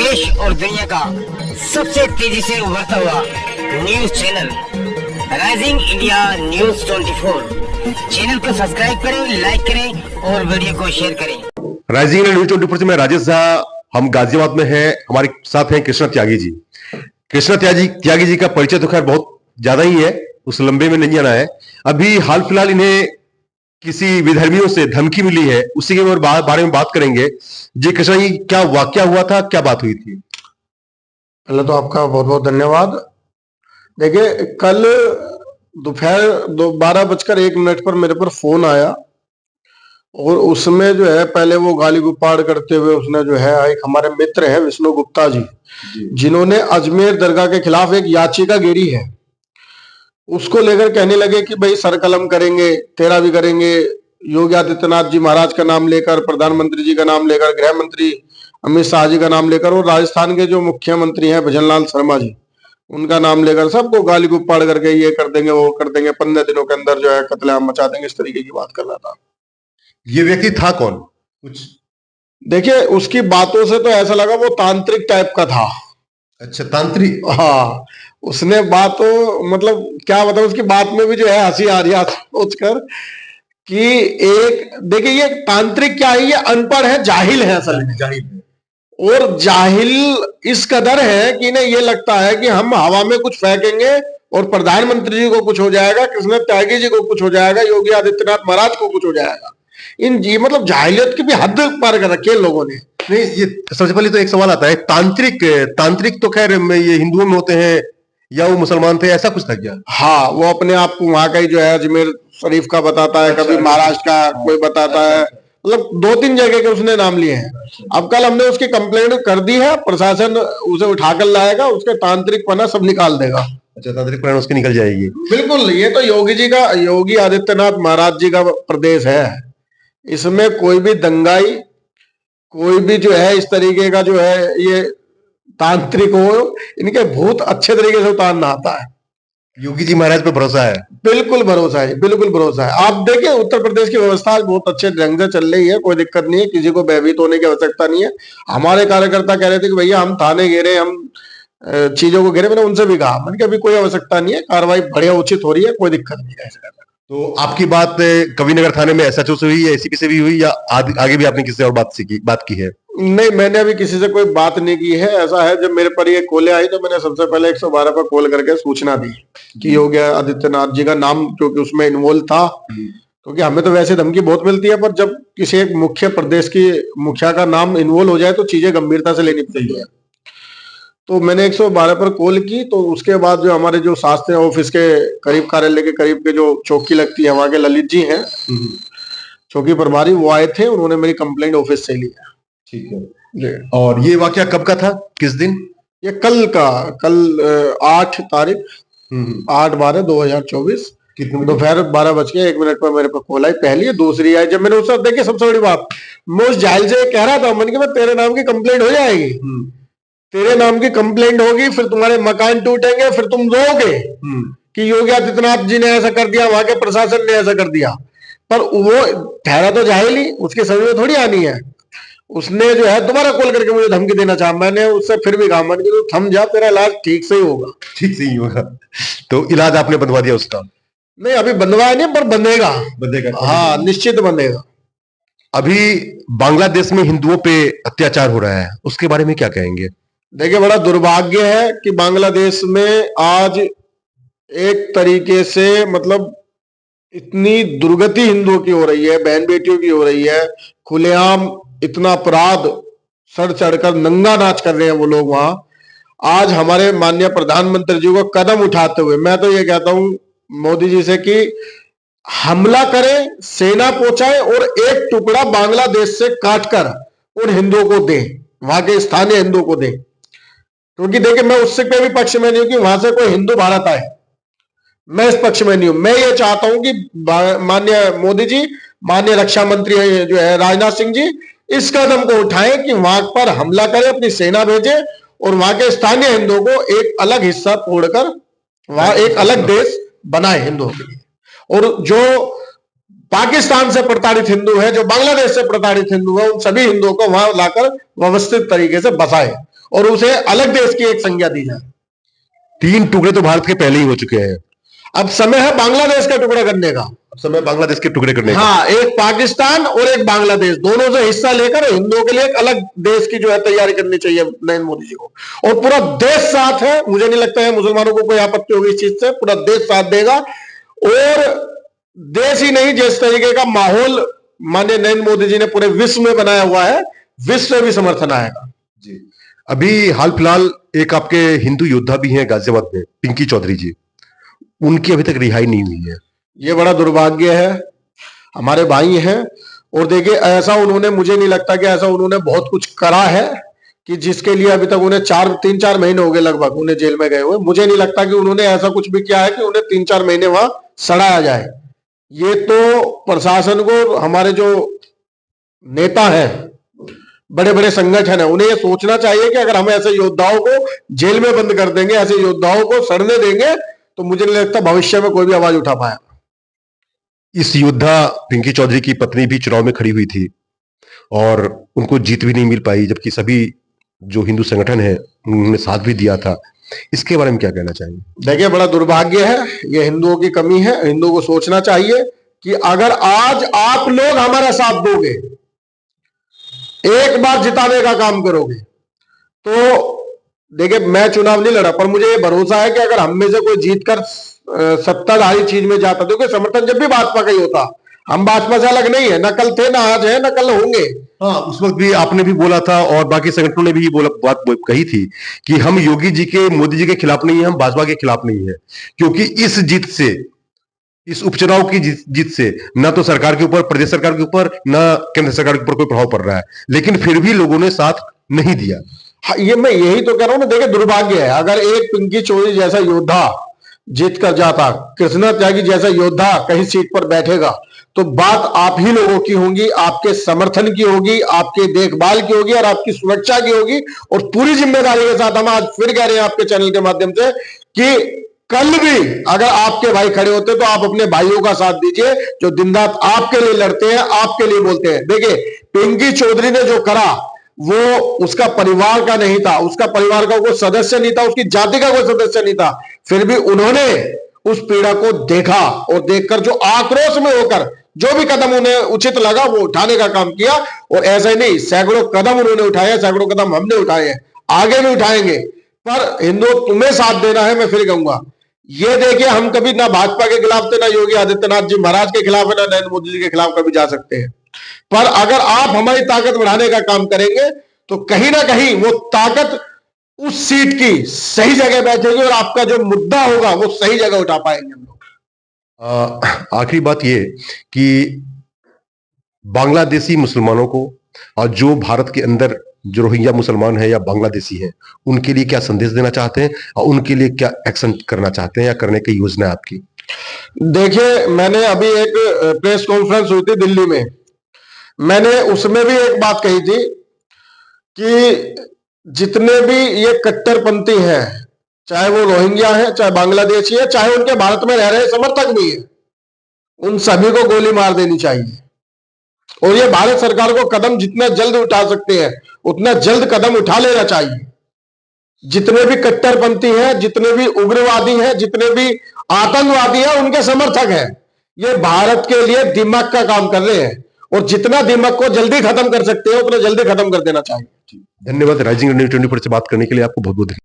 देश और दुनिया का सबसे तेजी से उभरता हुआ news channel rising India news 24। Channel को सब्सक्राइब करें, लाइक करें और वीडियो को शेयर करें। राइजिंग इंडिया न्यूज 24 से मैं राजेश झा। हम गाजियाबाद में हैं, हमारे साथ हैं कृष्णा त्यागी जी। कृष्णा त्यागी जी का परिचय तो खैर बहुत ज्यादा ही है, उस लंबे में नहीं आना है। अभी हाल फिलहाल इन्हें किसी विधर्मियों से धमकी मिली है, उसी के बारे में बात करेंगे। जी कृष्णा जी, क्या वाकया हुआ था, क्या बात हुई थी? पहले तो आपका बहुत बहुत धन्यवाद। देखिए, कल दोपहर 12:01 पर मेरे पर फोन आया और उसमें जो है पहले वो गाली गुपाड़ करते हुए उसने जो है एक हमारे मित्र हैं विष्णु गुप्ता जी, जिन्होंने अजमेर दरगाह के खिलाफ एक याचिका गिरी है, उसको लेकर कहने लगे कि भाई सर कलम करेंगे, तेरा भी करेंगे। योगी आदित्यनाथ जी महाराज का नाम लेकर, प्रधानमंत्री जी का नाम लेकर, गृह मंत्री अमित शाह जी का नाम लेकर और राजस्थान के जो मुख्यमंत्री हैं भजनलाल शर्मा जी, उनका नाम लेकर सबको गाली गुप्पाड़ करके ये कर देंगे, वो कर देंगे, 15 दिनों के अंदर जो है कत्लेआम मचा देंगे, इस तरीके की बात कर रहा था। ये व्यक्ति था कौन? कुछ देखिए, उसकी बातों से तो ऐसा लगा वो तांत्रिक टाइप का था। अच्छा, तांत्रिक। हाँ, उसने बात तो मतलब क्या बताऊं, उसकी बात में भी जो है हंसी आ रही है सोचकर कि एक देखिए ये तांत्रिक क्या है, ये अनपढ़ है, जाहिल है असल में, जाहिल है। और जाहिल इस कदर है कि इन्हें ये लगता है कि हम हवा में कुछ फेंकेंगे और प्रधानमंत्री जी को कुछ हो जाएगा, कृष्ण त्यागी जी को कुछ हो जाएगा, योगी आदित्यनाथ महाराज को कुछ हो जाएगा। इन जी मतलब जाहिलियत की भी हद पार कर रखी है लोगों ने। नहीं, ये सबसे पहले तो एक सवाल आता है, तांत्रिक तो खैर ये हिंदुओं में होते हैं या वो मुसलमान थे, ऐसा कुछ था क्या? हाँ, वो अपने आप को वहां का ही जो है अजमेर शरीफ का बताता है, कभी महाराष्ट्र का कोई बताता है, मतलब 2-3 जगह के उसने नाम लिए हैं। अब कल हमने उसकी कंप्लेंट कर दी है, प्रशासन उसे उठाकर लाएगा, उसके तांत्रिक पना सब निकाल देगा। अच्छा, तांत्रिक पना उसकी निकल जाएगी। बिल्कुल, ये तो योगी आदित्यनाथ महाराज जी का प्रदेश है, इसमें कोई भी दंगाई, कोई भी जो है इस तरीके का जो है ये तांत्रिक हो, इनके भूत अच्छे तरीके से उतारना आता है। योगी जी महाराज पे भरोसा है? बिल्कुल भरोसा है, बिल्कुल भरोसा है। आप देखिए, उत्तर प्रदेश की व्यवस्था आज बहुत अच्छे ढंग से चल रही है, कोई दिक्कत नहीं है, किसी को भयभीत होने की आवश्यकता नहीं है। हमारे कार्यकर्ता कह रहे थे कि भैया हम थाने घेरे, हम चीजों को घेरे, मैंने उनसे भी कहा, मैंने कहा अभी कोई आवश्यकता नहीं है, कार्रवाई बढ़िया उचित हो रही है, कोई दिक्कत नहीं है। तो आपकी बात कविनगर थाने में एसएचओ से हुई या एसीपी से भी हुई या आगे भी आपने किसी और बात की है? नहीं, मैंने अभी किसी से कोई बात नहीं की है। ऐसा है, जब मेरे पर ये कॉलें आई तो मैंने सबसे पहले 112 पर कॉल करके सूचना दी कि योगी आदित्यनाथ जी का नाम क्योंकि उसमें इन्वॉल्व था, क्योंकि हमें तो वैसे धमकी बहुत मिलती है, पर जब किसी एक मुख्य प्रदेश की मुखिया का नाम इन्वॉल्व हो जाए तो चीजें गंभीरता से लेनी चाहिए। तो मैंने 112 पर कॉल की, तो उसके बाद जो हमारे जो शास्त्री ऑफिस के करीब, कार्यालय के करीब के जो चौकी लगती है, वहां के ललित जी हैं चौकी प्रभारी, वो आए थे, उन्होंने मेरी कंप्लेंट ऑफिस से ली है। ठीक है। और ये वाकया कब का था, किस दिन? ये कल 8 तारीख 8/12/2024 दोपहर 12:01 पर मेरे पर कॉल आई। पहली, दूसरी आई जब मैंने उससे, देखिए सबसे बड़ी बात, मैं उस जाहिल से कह रहा था, मैंने कहा तेरे नाम की कंप्लेंट हो जाएगी, तेरे नाम की कंप्लेंट होगी, फिर तुम्हारे मकान टूटेंगे, फिर तुम रोगे कि योगी आदित्यनाथ जी ने ऐसा कर दिया, वहां के प्रशासन ने ऐसा कर दिया। पर वो ठहरा तो जाहिल ही, उसके समझ में थोड़ी आनी है। उसने जो है दोबारा कॉल करके मुझे धमकी देना चाहा, मैंने उससे फिर भी कहा, मैंने कहा थम जा, तेरा इलाज ठीक से ही होगा। ठीक से ही होगा। तो इलाज आपने बंधवा दिया उसका? नहीं, अभी बंधवाया नहीं, पर बंधेगा। हाँ, निश्चित बंधेगा। अभी बांग्लादेश में हिंदुओं पे अत्याचार हो रहा है, उसके बारे में क्या कहेंगे? देखिए, बड़ा दुर्भाग्य है कि बांग्लादेश में आज एक तरीके से मतलब इतनी दुर्गति हिंदुओं की हो रही है, बहन बेटियों की हो रही है, खुलेआम इतना अपराध, सर चढ़कर नंगा नाच कर रहे हैं वो लोग वहां। आज हमारे माननीय प्रधानमंत्री जी को कदम उठाते हुए मैं तो ये कहता हूं मोदी जी से कि हमला करें, सेना पहुंचाए और एक टुकड़ा बांग्लादेश से काटकर उन हिंदुओं को दें, वहां के स्थानीय हिंदुओं को दें। क्योंकि देखिए, मैं उससे कोई भी पक्ष में नहीं हूं कि वहां से कोई हिंदू भारत आए, मैं इस पक्ष में नहीं हूं। मैं ये चाहता हूं कि माननीय मोदी जी, माननीय रक्षा मंत्री जो है राजनाथ सिंह जी, इस कदम को उठाएं कि वहां पर हमला करें, अपनी सेना भेजे और वहां के स्थानीय हिंदुओं को एक अलग हिस्सा तोड़कर वहां एक अलग देश बनाए हिंदुओं के लिए। और जो पाकिस्तान से प्रताड़ित हिंदू है, जो बांग्लादेश से प्रताड़ित हिंदू है, उन सभी हिंदुओं को वहां लाकर व्यवस्थित तरीके से बसाए और उसे अलग देश की एक संज्ञा दी जाए। 3 टुकड़े तो भारत के पहले ही हो चुके हैं। अब समय है बांग्लादेश का टुकड़ा करने का। अब समय बांग्लादेश के टुकड़े करने का। हाँ, एक पाकिस्तान और एक बांग्लादेश, दोनों से हिस्सा लेकर हिंदुओं के लिए एक अलग देश की जो है तैयारी करनी चाहिए नरेंद्र मोदी जी को। और पूरा देश साथ है, मुझे नहीं लगता है मुसलमानों को कोई आपत्ति होगी इस चीज से। पूरा देश साथ देगा और देश ही नहीं, जिस तरीके का माहौल माननीय नरेंद्र मोदी जी ने पूरे विश्व में बनाया हुआ है, विश्व में भी समर्थन आएगा जी। अभी हाल फिलहाल एक आपके हिंदू योद्धा भी हैं गाजियाबाद में, पिंकी चौधरी जी, उनकी अभी तक रिहाई नहीं हुई है। ये बड़ा दुर्भाग्य है। हमारे भाई हैं और देखिए, ऐसा उन्होंने, मुझे नहीं लगता कि ऐसा उन्होंने बहुत कुछ करा है कि जिसके लिए अभी तक उन्हें 3-4 महीने हो गए लगभग उन्हें जेल में गए हुए। मुझे नहीं लगता कि उन्होंने ऐसा कुछ भी किया है कि उन्हें 3-4 महीने वहां सड़ाया जाए। ये तो प्रशासन को, हमारे जो नेता हैं, बड़े बड़े संगठन है, उन्हें ये सोचना चाहिए कि अगर हम ऐसे योद्धाओं को जेल में बंद कर देंगे, ऐसे योद्धाओं को सड़ने देंगे, तो मुझे नहीं लगता भविष्य में कोई भी आवाज उठा पाएगा। इस योद्धा पिंकी चौधरी की पत्नी भी चुनाव में खड़ी हुई थी और उनको जीत भी नहीं मिल पाई, जबकि सभी जो हिंदू संगठन है उन्होंने साथ भी दिया था। इसके बारे में क्या कहना चाहेंगे? देखिए, बड़ा दुर्भाग्य है, ये हिंदुओं की कमी है। हिंदुओं को सोचना चाहिए कि अगर आज आप लोग हमारा साथ दोगे, एक बार जिताने का काम करोगे, तो देखिए, मैं चुनाव नहीं लड़ा, पर मुझे ये भरोसा है कि अगर हम में से कोई जीतकर सत्ताधारी चीज में जाता, देखो समर्थन जब भी भाजपा का ही होता, हम भाजपा से अलग नहीं है, न कल थे, ना आज है, न कल होंगे। हाँ, उस वक्त भी आपने भी बोला था और बाकी संगठनों ने भी बात कही थी कि हम योगी जी के, मोदी जी के खिलाफ नहीं है, हम भाजपा के खिलाफ नहीं है, क्योंकि इस जीत से, इस उपचुनाव की जीत से न तो सरकार के ऊपर, प्रदेश सरकार के ऊपर, न केंद्र सरकार के ऊपर कोई प्रभाव पड़ रहा है, लेकिन फिर भी लोगों ने साथ नहीं दिया। हाँ, ये मैं यही तो कह रहा हूं ना। देखिए, दुर्भाग्य है, अगर एक पिंकी चौधरी जैसा योद्धा जीत कर जाता, कृष्णा त्यागी जैसा योद्धा कहीं सीट पर बैठेगा, तो बात आप ही लोगों की होगी, आपके समर्थन की होगी, आपके देखभाल की होगी और आपकी सुरक्षा की होगी। और पूरी जिम्मेदारी के साथ हम आज फिर कह रहे हैं आपके चैनल के माध्यम से कि कल भी अगर आपके भाई खड़े होते तो आप अपने भाइयों का साथ दीजिए, जो दिन रात आपके लिए लड़ते हैं, आपके लिए बोलते हैं। देखिए, पिंकी चौधरी ने जो करा वो उसका परिवार का नहीं था, उसका परिवार का कोई सदस्य नहीं था, उसकी जाति का कोई सदस्य नहीं था, फिर भी उन्होंने उस पीड़ा को देखा और देखकर जो आक्रोश में होकर जो भी कदम उन्हें उचित लगा वो उठाने का काम किया। और ऐसा ही नहीं, सैकड़ों कदम उन्होंने उठाए, सैकड़ों कदम हमने उठाए हैं, आगे भी उठाएंगे। पर हिंदू तुम्हें साथ देना है, मैं फिर कहूंगा। ये देखिए, हम कभी ना भाजपा के खिलाफ थे, ना योगी आदित्यनाथ जी महाराज के खिलाफ है, ना नरेंद्र मोदी जी के खिलाफ कभी जा सकते हैं। पर अगर आप हमारी ताकत बढ़ाने का काम करेंगे तो कहीं ना कहीं वो ताकत उस सीट की सही जगह बैठेगी और आपका जो मुद्दा होगा वो सही जगह उठा पाएंगे हम लोग। आखिरी बात ये कि बांग्लादेशी मुसलमानों को और जो भारत के अंदर जो रोहिंग्या मुसलमान है या बांग्लादेशी है, उनके लिए क्या संदेश देना चाहते हैं और उनके लिए क्या एक्शन करना चाहते हैं या करने की योजना है आपकी? देखिए, मैंने अभी एक प्रेस कॉन्फ्रेंस हुई थी दिल्ली में, मैंने उसमें भी एक बात कही थी कि जितने भी ये कट्टरपंथी हैं, चाहे वो रोहिंग्या है, चाहे बांग्लादेशी है, चाहे उनके भारत में रह रहे समर्थक भी है, उन सभी को गोली मार देनी चाहिए। और ये भारत सरकार को कदम जितना जल्द उठा सकते हैं उतना जल्द कदम उठा लेना चाहिए। जितने भी कट्टरपंथी हैं, जितने भी उग्रवादी हैं, जितने भी आतंकवादी हैं, उनके समर्थक हैं, ये भारत के लिए दिमाग का काम कर रहे हैं और जितना दिमाग को जल्दी खत्म कर सकते हैं उतना जल्दी खत्म कर देना चाहिए। धन्यवाद। राइजिंग इंडिया न्यूज़ 24 से बात करने के लिए आपको बहुत बहुत